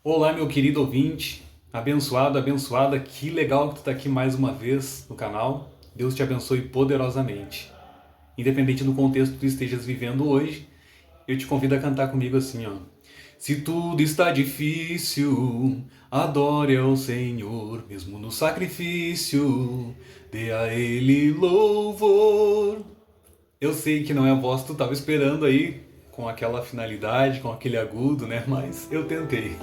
Olá, meu querido ouvinte, abençoado, abençoada, que legal que tu está aqui mais uma vez no canal. Deus te abençoe poderosamente. Independente do contexto que tu estejas vivendo hoje, eu te convido a cantar comigo assim, ó. Se tudo está difícil, adore ao Senhor, mesmo no sacrifício, dê a Ele louvor. Eu sei que não é a voz que tu estava esperando aí, com aquela finalidade, com aquele agudo, né? Mas eu tentei.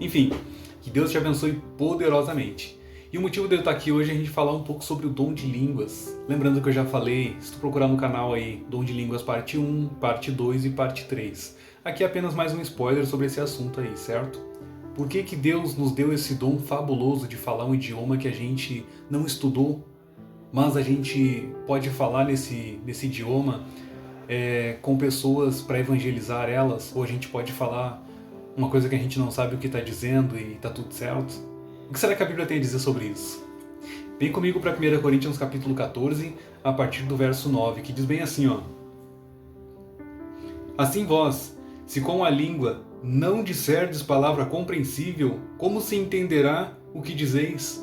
Enfim, que Deus te abençoe poderosamente. E o motivo de eu estar aqui hoje é a gente falar um pouco sobre o dom de línguas. Lembrando que eu já falei, se tu procurar no canal aí, Dom de Línguas parte 1, parte 2 e parte 3. Aqui é apenas mais um spoiler sobre esse assunto aí, certo? Por que Deus nos deu esse dom fabuloso de falar um idioma que a gente não estudou, mas a gente pode falar nesse idioma com pessoas para evangelizar elas, ou a gente pode falar uma coisa que a gente não sabe o que está dizendo e está tudo certo? O que será que a Bíblia tem a dizer sobre isso? Vem comigo para 1 Coríntios capítulo 14, a partir do verso 9, que diz bem assim, ó. Assim vós, se com a língua não disserdes palavra compreensível, como se entenderá o que dizeis?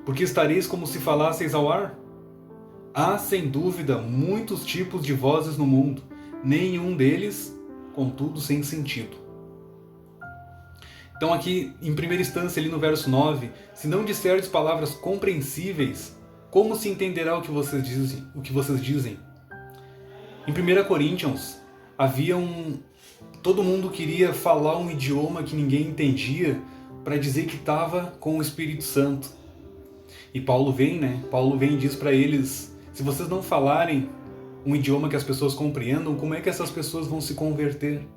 Porque estareis como se falasseis ao ar? Há, sem dúvida, muitos tipos de vozes no mundo, nenhum deles, contudo, sem sentido. Então aqui, em primeira instância, ali no verso 9, se não disserdes palavras compreensíveis, como se entenderá o que vocês dizem? Em 1 Coríntios, todo mundo queria falar um idioma que ninguém entendia para dizer que estava com o Espírito Santo. E Paulo vem e diz para eles, se vocês não falarem um idioma que as pessoas compreendam, como é que essas pessoas vão se converter?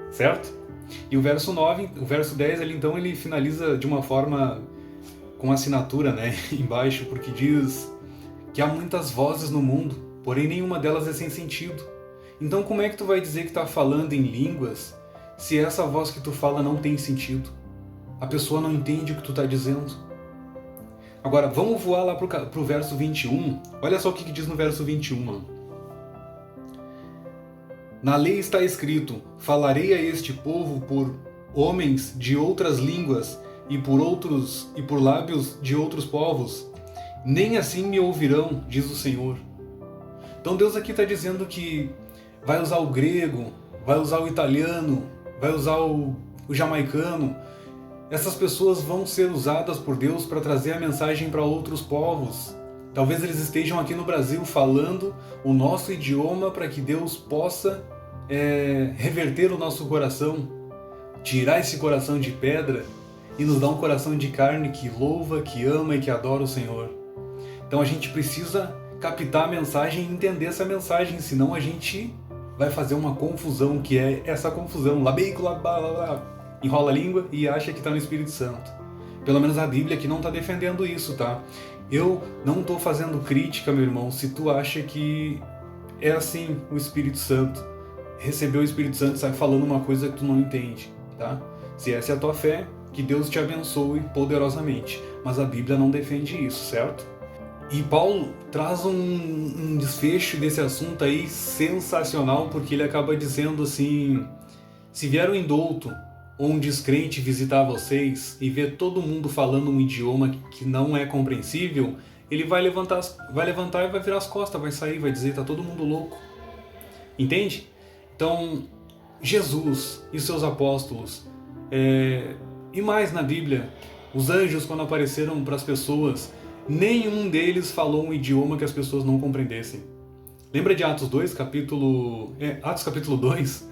Certo? E o verso 9, o verso 10, ele finaliza de uma forma com assinatura, embaixo, porque diz que há muitas vozes no mundo, porém nenhuma delas é sem sentido. Então como é que tu vai dizer que está falando em línguas se essa voz que tu fala não tem sentido? A pessoa não entende o que tu está dizendo. Agora, vamos voar lá pro verso 21. Olha só o que diz no verso 21. Ó. Na lei está escrito, falarei a este povo por homens de outras línguas e por lábios de outros povos. Nem assim me ouvirão, diz o Senhor. Então Deus aqui está dizendo que vai usar o grego, vai usar o italiano, vai usar o jamaicano. Essas pessoas vão ser usadas por Deus para trazer a mensagem para outros povos. Talvez eles estejam aqui no Brasil falando o nosso idioma para que Deus possa reverter o nosso coração, tirar esse coração de pedra e nos dar um coração de carne que louva, que ama e que adora o Senhor. Então a gente precisa captar a mensagem e entender essa mensagem, senão a gente vai fazer uma confusão, que é essa confusão, enrola a língua e acha que está no Espírito Santo. Pelo menos a Bíblia aqui não está defendendo isso, tá? Eu não estou fazendo crítica, meu irmão, se tu acha que é assim o Espírito Santo. Recebeu o Espírito Santo e sai falando uma coisa que tu não entende, tá? Se essa é a tua fé, que Deus te abençoe poderosamente. Mas a Bíblia não defende isso, certo? E Paulo traz um desfecho desse assunto aí sensacional, porque ele acaba dizendo assim: se vier um indulto ou um descrente visitar vocês e ver todo mundo falando um idioma que não é compreensível, ele vai levantar e vai virar as costas, vai sair, vai dizer, tá todo mundo louco. Entende? Então, Jesus e seus apóstolos, e mais na Bíblia, os anjos quando apareceram para as pessoas, nenhum deles falou um idioma que as pessoas não compreendessem. Lembra de Atos 2, Atos capítulo 2,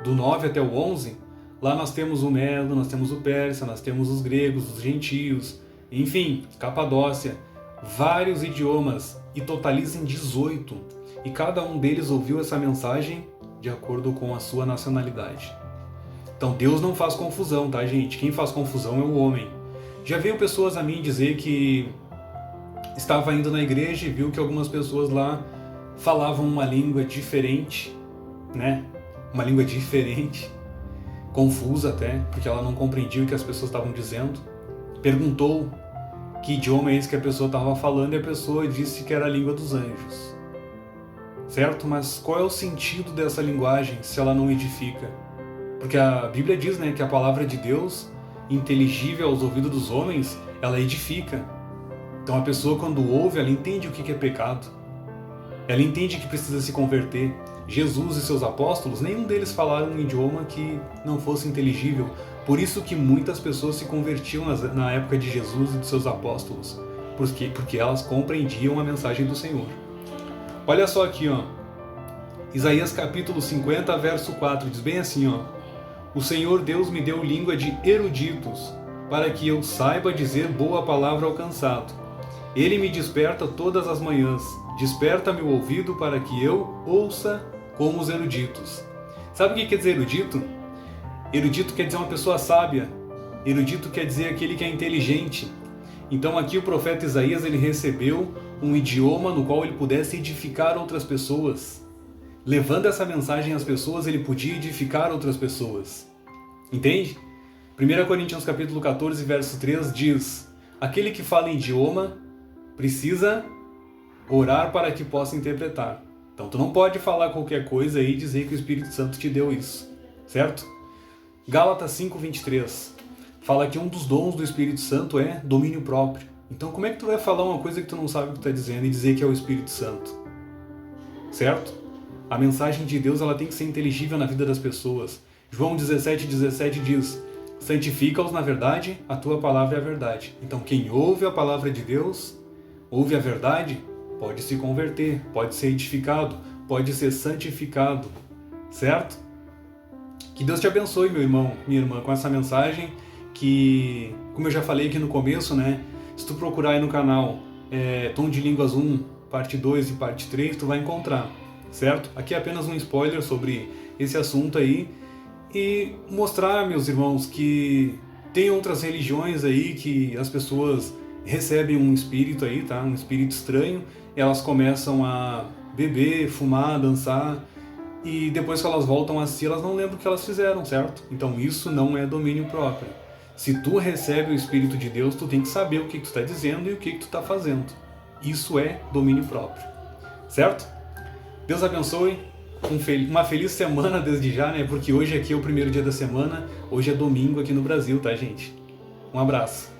do 9 até o 11? Lá nós temos o Medo, nós temos o Persa, nós temos os gregos, os gentios, enfim, Capadócia, vários idiomas, e totalizam 18. E cada um deles ouviu essa mensagem de acordo com a sua nacionalidade. Então Deus não faz confusão, tá, gente? Quem faz confusão é o homem. Já veio pessoas a mim dizer que estava indo na igreja e viu que algumas pessoas lá falavam uma língua diferente, Uma língua diferente, confusa até, porque ela não compreendia o que as pessoas estavam dizendo. Perguntou que idioma é esse que a pessoa estava falando e a pessoa disse que era a língua dos anjos. Certo? Mas qual é o sentido dessa linguagem se ela não edifica? Porque a Bíblia diz, né, que a palavra de Deus, inteligível aos ouvidos dos homens, ela edifica. Então a pessoa, quando ouve, ela entende o que é pecado. Ela entende que precisa se converter. Jesus e seus apóstolos, nenhum deles falaram um idioma que não fosse inteligível. Por isso que muitas pessoas se convertiam na época de Jesus e de seus apóstolos. Porque elas compreendiam a mensagem do Senhor. Olha só aqui, ó. Isaías capítulo 50, verso 4, diz bem assim, ó. O Senhor Deus me deu língua de eruditos, para que eu saiba dizer boa palavra ao cansado. Ele me desperta todas as manhãs, desperta meu ouvido para que eu ouça como os eruditos. Sabe o que quer dizer erudito? Erudito quer dizer uma pessoa sábia. Erudito quer dizer aquele que é inteligente. Então aqui o profeta Isaías, ele recebeu um idioma no qual ele pudesse edificar outras pessoas. Levando essa mensagem às pessoas, ele podia edificar outras pessoas. Entende? 1 Coríntios capítulo 14, verso 3 diz: aquele que fala em idioma precisa orar para que possa interpretar. Então tu não pode falar qualquer coisa e dizer que o Espírito Santo te deu isso, certo? Gálatas 5:23 fala que um dos dons do Espírito Santo é domínio próprio. Então como é que tu vai falar uma coisa que tu não sabe o que tu está dizendo e dizer que é o Espírito Santo? Certo? A mensagem de Deus, ela tem que ser inteligível na vida das pessoas. João 17:17 diz: santifica-os na verdade, a tua palavra é a verdade. Então quem ouve a palavra de Deus, ouve a verdade, pode se converter, pode ser edificado, pode ser santificado, certo? Que Deus te abençoe, meu irmão, minha irmã, com essa mensagem que, como eu já falei aqui no começo, né? Se tu procurar aí no canal Tom de Línguas 1, parte 2 e parte 3, tu vai encontrar, certo? Aqui é apenas um spoiler sobre esse assunto aí e mostrar, meus irmãos, que tem outras religiões aí que as pessoas recebem um espírito aí, tá? Um espírito estranho, e elas começam a beber, fumar, dançar, e depois que elas voltam a si, elas não lembram o que elas fizeram, certo? Então isso não é domínio próprio. Se tu recebe o Espírito de Deus, tu tem que saber o que tu está dizendo e o que tu está fazendo. Isso é domínio próprio, certo? Deus abençoe, uma feliz semana desde já, né? Porque hoje aqui é o primeiro dia da semana, hoje é domingo aqui no Brasil, tá, gente? Um abraço.